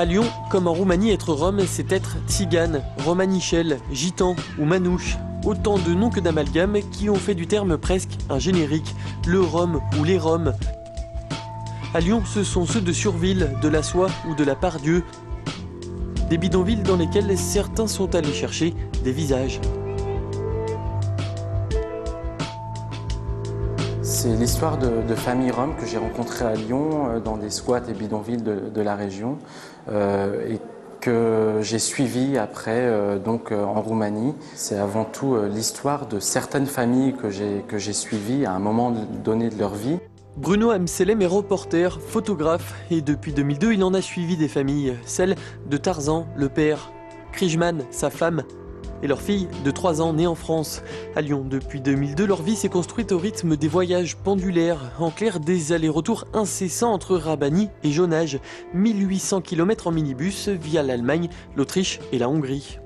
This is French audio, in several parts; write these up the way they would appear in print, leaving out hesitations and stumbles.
À Lyon, comme en Roumanie, être Rome, c'est être tzigane, romanichel, gitan ou manouche. Autant de noms que d'amalgames qui ont fait du terme presque un générique, le Rome ou les Roms. À Lyon, ce sont ceux de Surville, de la Soie ou de la Pardieu. Des bidonvilles dans lesquels certains sont allés chercher des visages. C'est l'histoire de familles roms que j'ai rencontrées à Lyon dans des squats et bidonvilles de la région et que j'ai suivi après donc en Roumanie. C'est avant tout l'histoire de certaines familles que j'ai suivies à un moment donné de leur vie. Bruno Amselem est reporter, photographe et depuis 2002 il en a suivi des familles, celle de Tarzan, le père, Krijman, sa femme et leur fille de 3 ans née en France. À Lyon, depuis 2002, leur vie s'est construite au rythme des voyages pendulaires, en clair des allers-retours incessants entre Rabani et Jonage, 1800 km en minibus via l'Allemagne, l'Autriche et la Hongrie.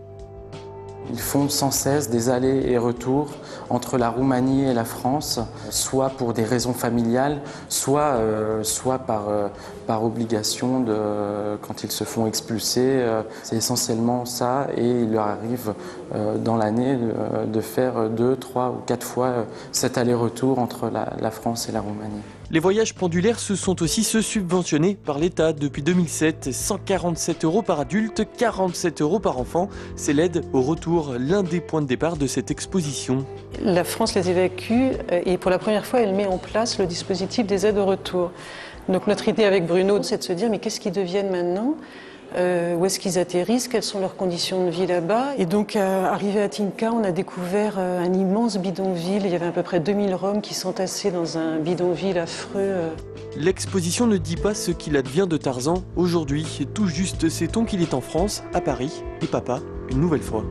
Ils font sans cesse des allers et retours entre la Roumanie et la France, soit pour des raisons familiales, soit par obligation quand ils se font expulser. C'est essentiellement ça et il leur arrive dans l'année de faire 2, 3 ou 4 fois cet aller-retour entre la France et la Roumanie. Les voyages pendulaires, ce sont aussi ceux subventionnés par l'État depuis 2007. 147 € par adulte, 47 € par enfant. C'est l'aide au retour, l'un des points de départ de cette exposition. La France les évacue et pour la première fois, elle met en place le dispositif des aides au retour. Donc notre idée avec Bruno, c'est de se dire mais qu'est-ce qu'ils deviennent maintenant ? Où est-ce qu'ils atterrissent, quelles sont leurs conditions de vie là-bas. Et donc, arrivé à Tinka, on a découvert un immense bidonville. Il y avait à peu près 2000 Roms qui s'entassaient dans un bidonville affreux. L'exposition ne dit pas ce qu'il advient de Tarzan aujourd'hui. Tout juste sait-on qu'il est en France, à Paris, et papa, une nouvelle fois.